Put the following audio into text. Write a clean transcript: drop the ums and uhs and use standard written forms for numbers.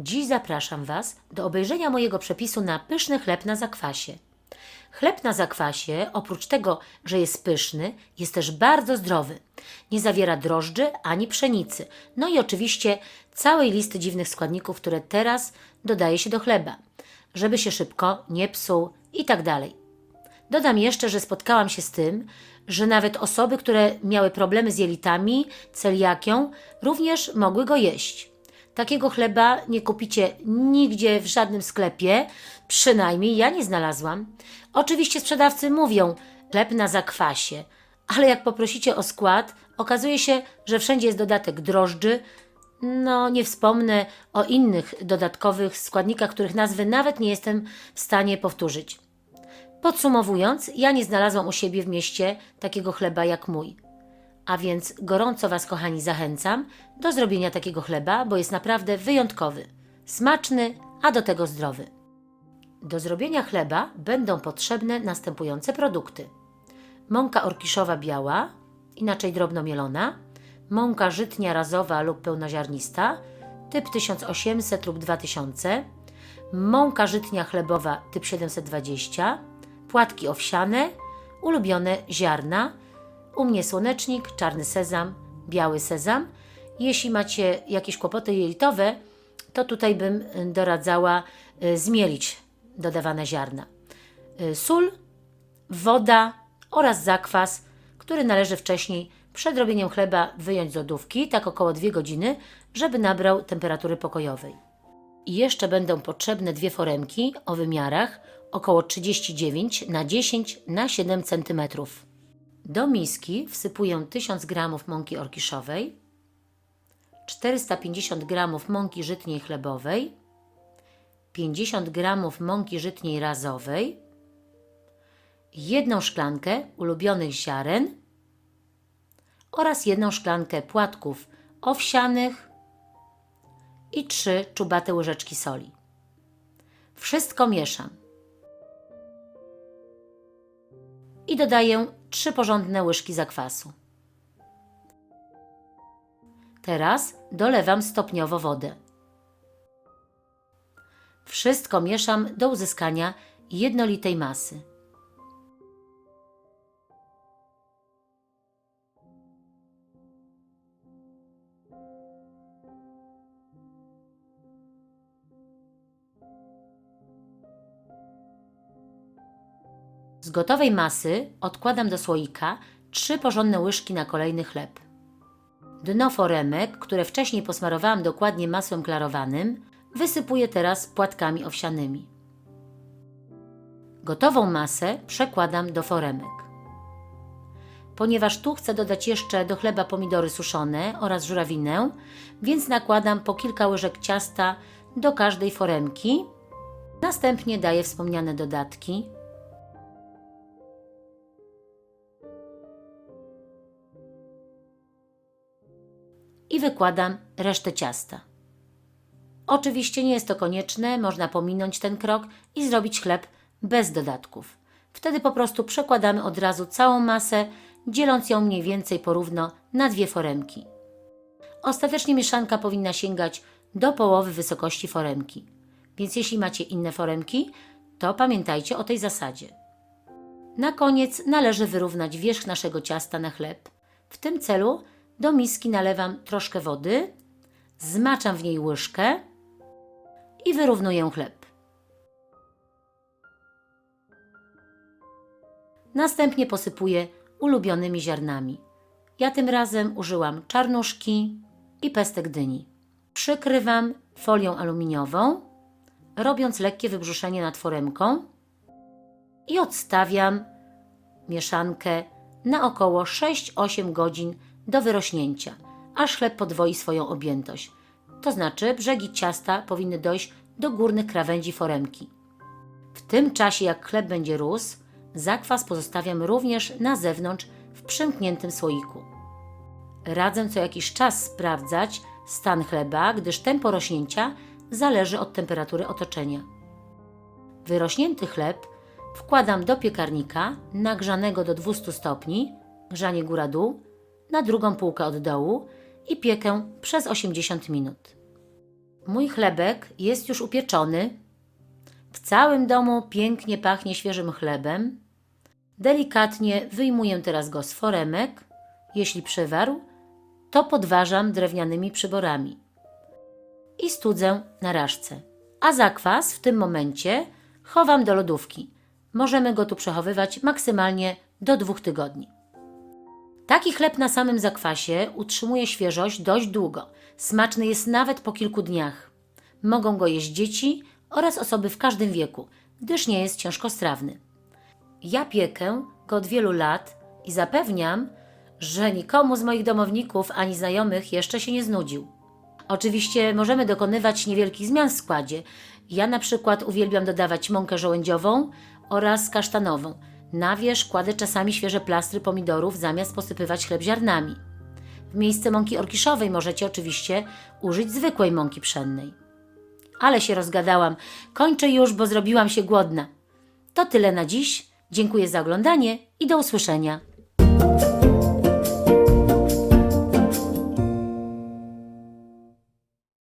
Dziś zapraszam Was do obejrzenia mojego przepisu na pyszny chleb na zakwasie. Chleb na zakwasie, oprócz tego, że jest pyszny, jest też bardzo zdrowy. Nie zawiera drożdży ani pszenicy. No i oczywiście całej listy dziwnych składników, które teraz dodaje się do chleba, żeby się szybko nie psuł i tak dalej. Dodam jeszcze, że spotkałam się z tym, że nawet osoby, które miały problemy z jelitami, celiakią, również mogły go jeść. Takiego chleba nie kupicie nigdzie w żadnym sklepie, przynajmniej ja nie znalazłam. Oczywiście sprzedawcy mówią chleb na zakwasie, ale jak poprosicie o skład, okazuje się, że wszędzie jest dodatek drożdży. No, nie wspomnę o innych dodatkowych składnikach, których nazwy nawet nie jestem w stanie powtórzyć. Podsumowując, ja nie znalazłam u siebie w mieście takiego chleba jak mój. A więc gorąco Was, kochani, zachęcam do zrobienia takiego chleba, bo jest naprawdę wyjątkowy, smaczny, a do tego zdrowy. Do zrobienia chleba będą potrzebne następujące produkty. Mąka orkiszowa biała, inaczej drobno mielona, mąka żytnia razowa lub pełnoziarnista, typ 1800 lub 2000, mąka żytnia chlebowa typ 720, płatki owsiane, ulubione ziarna, u mnie słonecznik, czarny sezam, biały sezam. Jeśli macie jakieś kłopoty jelitowe, to tutaj bym doradzała zmielić dodawane ziarna. Sól, woda oraz zakwas, który należy wcześniej przed robieniem chleba wyjąć z lodówki, tak około 2 godziny, żeby nabrał temperatury pokojowej. I jeszcze będą potrzebne 2 foremki o wymiarach około 39 na 10 na 7 cm. Do miski wsypuję 1000 g mąki orkiszowej, 450 g mąki żytniej chlebowej, 50 g mąki żytniej razowej, 1 szklankę ulubionych ziaren oraz 1 szklankę płatków owsianych i 3 czubate łyżeczki soli. Wszystko mieszam. I dodaję 3 porządne łyżki zakwasu. Teraz dolewam stopniowo wodę. Wszystko mieszam do uzyskania jednolitej masy. Z gotowej masy odkładam do słoika 3 porządne łyżki na kolejny chleb. Dno foremek, które wcześniej posmarowałam dokładnie masłem klarowanym, wysypuję teraz płatkami owsianymi. Gotową masę przekładam do foremek. Ponieważ tu chcę dodać jeszcze do chleba pomidory suszone oraz żurawinę, więc nakładam po kilka łyżek ciasta do każdej foremki. Następnie daję wspomniane dodatki. I wykładam resztę ciasta. Oczywiście nie jest to konieczne, można pominąć ten krok i zrobić chleb bez dodatków. Wtedy po prostu przekładamy od razu całą masę, dzieląc ją mniej więcej porówno na 2 foremki. Ostatecznie mieszanka powinna sięgać do połowy wysokości foremki, więc jeśli macie inne foremki, to pamiętajcie o tej zasadzie. Na koniec należy wyrównać wierzch naszego ciasta na chleb. W tym celu do miski nalewam troszkę wody, zmaczam w niej łyżkę i wyrównuję chleb. Następnie posypuję ulubionymi ziarnami. Ja tym razem użyłam czarnuszki i pestek dyni. Przykrywam folią aluminiową, robiąc lekkie wybrzuszenie nad foremką i odstawiam mieszankę na około 6-8 godzin do wyrośnięcia, aż chleb podwoi swoją objętość. To znaczy brzegi ciasta powinny dojść do górnych krawędzi foremki. W tym czasie, jak chleb będzie rósł, zakwas pozostawiam również na zewnątrz w przymkniętym słoiku. Radzę co jakiś czas sprawdzać stan chleba, gdyż tempo rośnięcia zależy od temperatury otoczenia. Wyrośnięty chleb wkładam do piekarnika nagrzanego do 200 stopni, grzanie góra-dół, na drugą półkę od dołu i piekę przez 80 minut. Mój chlebek jest już upieczony. W całym domu pięknie pachnie świeżym chlebem. Delikatnie wyjmuję teraz go z foremek. Jeśli przewarł, to podważam drewnianymi przyborami i studzę na raszce. A zakwas w tym momencie chowam do lodówki. Możemy go tu przechowywać maksymalnie do 2 tygodni. Taki chleb na samym zakwasie utrzymuje świeżość dość długo. Smaczny jest nawet po kilku dniach. Mogą go jeść dzieci oraz osoby w każdym wieku, gdyż nie jest ciężkostrawny. Ja piekę go od wielu lat i zapewniam, że nikomu z moich domowników ani znajomych jeszcze się nie znudził. Oczywiście możemy dokonywać niewielkich zmian w składzie. Ja na przykład uwielbiam dodawać mąkę żołędziową oraz kasztanową. Na wierzch kładę czasami świeże plastry pomidorów zamiast posypywać chleb ziarnami. W miejsce mąki orkiszowej możecie oczywiście użyć zwykłej mąki pszennej. Ale się rozgadałam. Kończę już, bo zrobiłam się głodna. To tyle na dziś. Dziękuję za oglądanie i do usłyszenia.